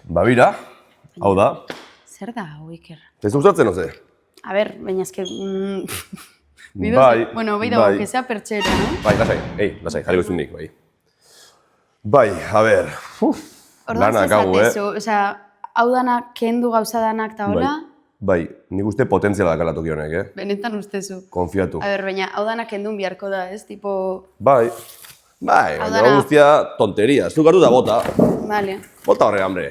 Babira, hau da. Zer da, hau, Iker? Ez gustatzen, oze? A ver, baina eske... Bai, bueno, bai dago, que sea pertxera, no? Bai, lasai, jarri guztun nik, bai. Bai, a ber, lanak hau, Osea, hau danak, kendu gauza danak eta hola... Bai, nik uste potentziala dakala toki honek, Benetan ustezu. Konfiatu. A ber, baina hau danak kendun biharko da, ez? Tipo... Bai, baina guztia tonteria, zuk hartu da bota. Vale. Bota horre, hambre.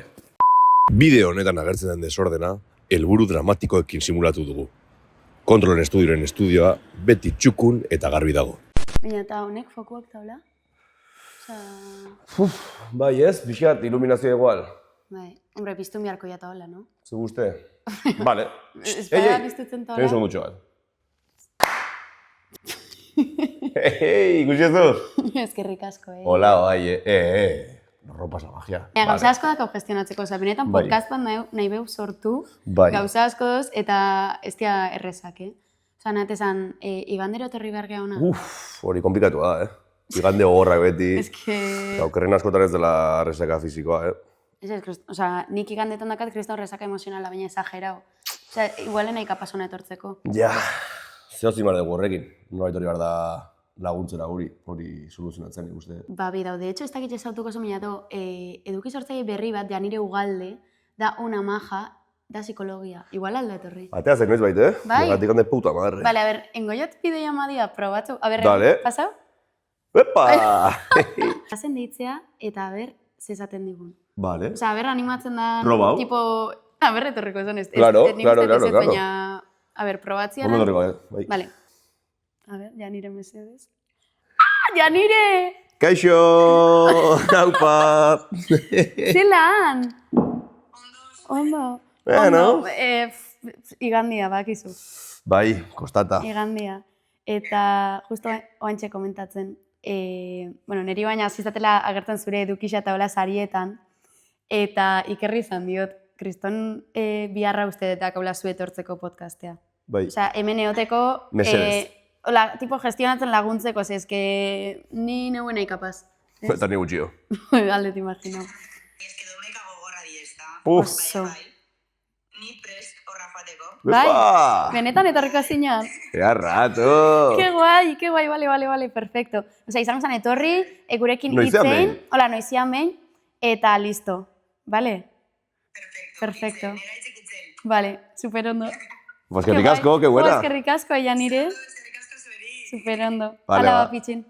Bideo honetan agertzen den desordena, helburu dramatikoekin simulatu dugu. Kontrolen estudioren estudioa beti txukun eta garbi dago. Baina eta honek fokuak taula? Bai ez, pixat, iluminazio igual. Bai, hombre, piztu miarko jata hola, no? Zu guzte? Vale. Espada piztutzen taula? Tenso mutxo bat. Ikusi ez du? Eskerrik asko, Hola, bai, ropa salvajea. Gauza asko dakau gestionatzeko, oza, benetan podcastan nahi behu sortu, gauza asko doz, eta ez dia errezak, Oza, natezan, igandero etorri behar geha hona? Hori komplikatua da, Igande gogorrak beti. Ez que... Okerren askotan ez dela errezaka fizikoa, Oza, nik igandetan dakat kristau errezaka emozionala, baina exagerau. Oza, igualen nahi kapasona etortzeko. Ja, zehozin behar dugu horrekin. Norbait hori behar da laguntzera hori soluzionatzen ikuste. Ba, bi de hecho, ez dakit ezautuko zominato, eduki sortzaile berri bat, Janire Ugalde, da una maja, da psikologia. Igual alda etorri. Atea zen noiz baita, Bai? Negatik hande puta madre. Vale, a ver, engoiot bidea madia probatu. A ver, Dale. pasau? Epa! Hazen deitzea, eta a ver, zezaten digun. Vale. Osa, a ver, animatzen da... Probau. Tipo... A ver, etorriko esan ez. Claro. Baina... A ver, probatzia... Ondo etorriko, bai. Vale. A ver, Janire mesedez. Ah, Janire! Kaixo! Aupa! Zelan! Ondo. Bueno. Igandia, bakizu. Bai, kostata. Igandia. Eta justo oantxe komentatzen, niri baina azizatela agertzen zure edukisa eta hola sarietan, eta ikerri izan diot, kriston biharra uste eta kaula zu etortzeko podcastea. Bai. Osea, hemen eoteko, hola, tipo gestionatzen laguntzeko, eske ni neuen nahi kapaz. Eta ni gutxio. Aldet imaginau. Eske domeka gogorra di ezta. Oso. Ni prest horra joateko. Bai, benetan etorriko zinean. Ea rato! Ke guai, vale, perfecto. Osea, izango zen etorri, gurekin hitzein, hola, noizian behin, eta listo, vale? Perfecto. Vale, super ondo. Pues eskerrik asko, que buena. Pues eskerrik asko, Janire. Eskerrik asko zueri. Super ondo. Vale, Hala ba. bat pitxin.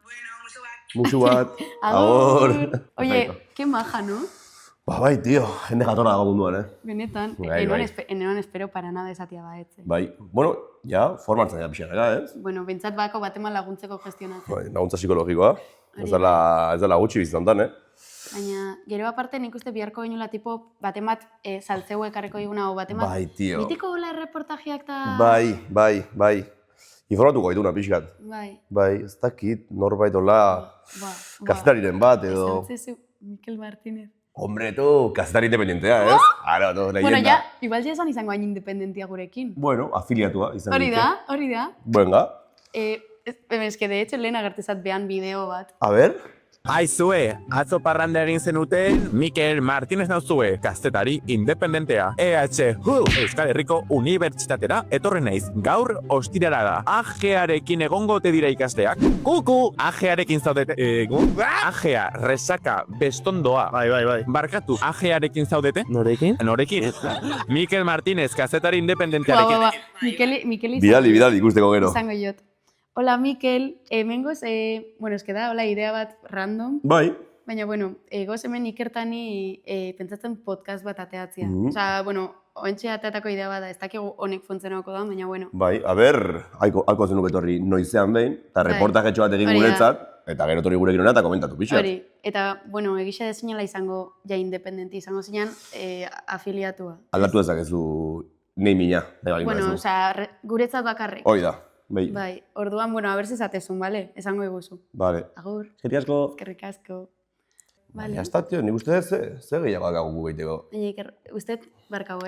Bueno, musu bat. Musu bat. Agur. Oye, qué maja, ¿no? Ba, bai, tío, jende jatorra dago munduan, Benetan, Bai. enoan espero para nada esatia baetze. Bai, bueno, ja, formatzen da pixanera, ez? Bueno, bentsat bako bateman laguntzeko gestionatzen. Bai, laguntza psikologikoa. Ez dela gutxi bizitzantan, Baina, gero aparte nik uste biharko genuela tipo batemat saltzeu ekarreko diguna o batemat... Bai, tio. Mitiko gola erreportajeak eta... Bai. Informatuko dituna pixkat. Bai, ez dakit, norbait dola kazetariren bat edo... Esan zezu, Mikel Martínez. Hombre, tu, kazetari independentea, ez? Ara, tu, leyenda. Bueno, ja, igual ja esan izango hain independentia gurekin. Bueno, afiliatua izan Hori da. Venga. Eske, de hecho, lehen agertezat behan bideo bat. A ver. Aizue, atzo parranda egin zenuten Mikel Martínez nauzue, kazetari independentea. Euskal Herriko Unibertsitatera etorri naiz. Gaur ostirara da. AGearekin egongo te dira ikasleak. Kuku! AGearekin zaudete... AGea, resaka, bestondoa. Bai. Barkatu, AGearekin zaudete? Norekin? Norekin? Mikel Martínez, kazetari independentearekin. Mikeli Bidali ikusteko gero. izango jot. Hola, Mikel, hemengoz, eske da, hola, idea bat random. Bai. Baina, goz hemen ikertani pentsatzen podcast bat ateatzea. Osa, oentxe ateatako idea bat da, ez dakigu honek funtzionako da, baina, Bai, a ber, halko zenuk etorri noizean behin, eta reportajetxo bat egin guretzat, eta gero etorri gurekin hona eta komentatu pixat. Hori, eta, egisa dezinela izango, ja independenti, izango zinean afiliatua. Aldatu ezakezu nei mina. Guretzat bakarrik. Hoi da. Bai, orduan, a ber zezatezun, bale? Esango eguzu. Vale. Agur. Eskerrik asko. Vale. Ya está, tío, nik uste ze gehiago akagu gu behiteko. Iker, usted barkau,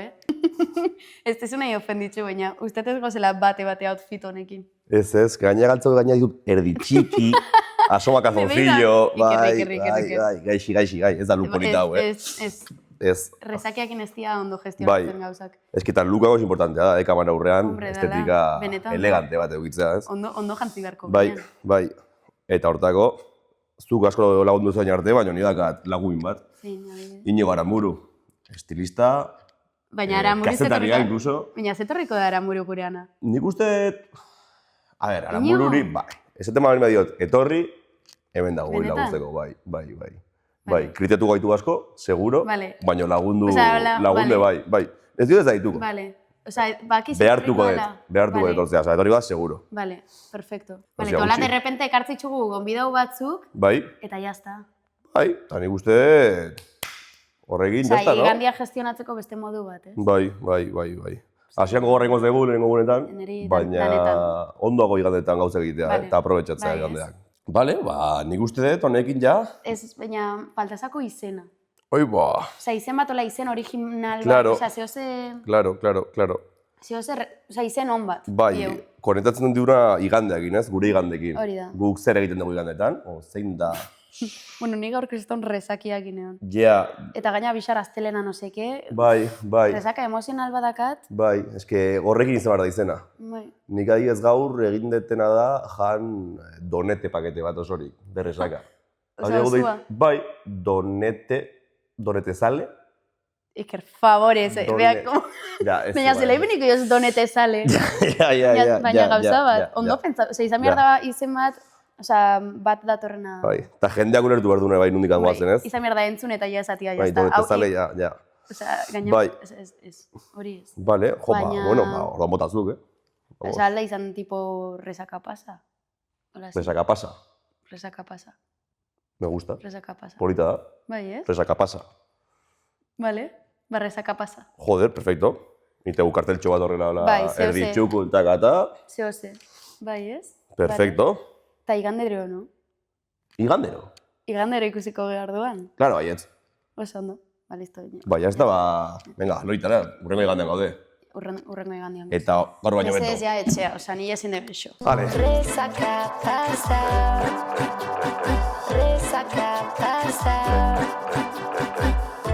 Ez tezu nahi ofenditxu, baina usted ez gozela bate outfit honekin. Ez, gaina galtzeko gaina ditut erdi txiki, Asoma kazoncillo, Iker. gaixi, ez da luk polita hau, Ez. Resakiakin ez dira ondo gestionatzen gauzak. Ez que tan lukago es importantea da, kamara aurrean, Hombre, estetika benetan. elegante bat eukitzea, ez? Ondo jantzi beharko. Bai, baina. bai. Eta hortako, zuk asko lagundu zain arte, baina ni dakat laguin bat. Zein, adibidez. Iñigo Aramuru, estilista, Baina Aramuru kazetaria incluso. Baina zetorriko da Aramuru gureana. Nik uste, a ver, Aramururi, bai. Ez tema bali diot, etorri, hemen dago Benetan? lagusteko, bai. Kritiatu gaitu asko, seguro, Vale. baina lagundu, Osea, lagunde vale. bai. Ez dira ez daituko. Vale. Osea, baki Behartuko zetorriko dut, dela. behartuko Vale. dut ortzea, oza, etorri bat, seguro. Vale, perfecto. Osea, Vale, tola gutxi. de repente ekartzitzugu gonbidau batzuk, Bai, eta jazta. eta nik uste horrekin, Osea, jazta, no? igandia gestionatzeko beste modu bat, ez? Bai. Asiako gorra ingoz dugu lehenengo gunetan, Neri baina lanetan. ondoago igandetan gauzak egitea, Vale. eta aprobetsatzea Bai, ez. igandeak. Bale, nik uste dut honekin ja, Ez, baina faltazako izena. oi ba, Osea, izen bat ola izen original Claro. bat, osea, zehose claro. osea, izen on bat. Bai, dieu. konektatzen duguna igandeakin, ez? Gure igandekin. Hori da. Guk zer egiten dugu igandetan, zein da, Bueno, nik gaur kriston resakiak inean. ja, Eta gaina bixar astelena no seke, bai, resaka emozional badakat, eske gorrekin izan behar da izena. bai. Nik adibidez gaur egin detena da jan donete pakete bat osorik, berresaka. Osea, Adiago deit- osua. Bai, donete sale. Iker, favorez, Done- beak, Ja, ez baina bai. zela ibeniko joz donete sale. Ja, Baina gauza bat, ondo pentsa, osea, izan behar Ja. da izen bat, osea, bat datorrena. Bai, eta jendeak ulertu behar dune bai nundik angoazen, ez? Izan behar da entzun eta ja esatia, Bai, jazta. donete sale, ja. Osea, gaina, Bai. ez, hori ez. Vale, jo, Baina- bueno, orduan botazuk, Vamos. Osea, alda izan tipo resaka pasa. Hola, sí. Resaka pasa, Resaka pasa. me gusta. Resaka pasa. Polita da, Bai, ez? resaka pasa. Vale, ba, resaka pasa. Joder, perfecto. Nite karteltxo bat horrela, Bai, zeo erdi ze. txukun, takata. Zehose. Bai, ez? Perfecto. Eta igandero, no? Igandero. Igandero ikusiko behar duan. Claro, baietz. Oso ondo. Ba, listo. Bai, ez da, ba, venga, loitara, urrengo igandean gaude. Urrengo igandian. Eta gaur baino Ez bento. ez ja etxea, osea, ni ezin dut bexo. Vale. Resaka pasa. Resaka pasa.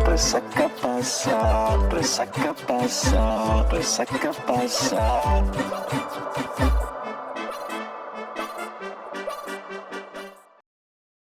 Resaca pasa, resaca pasa, resaca pasa.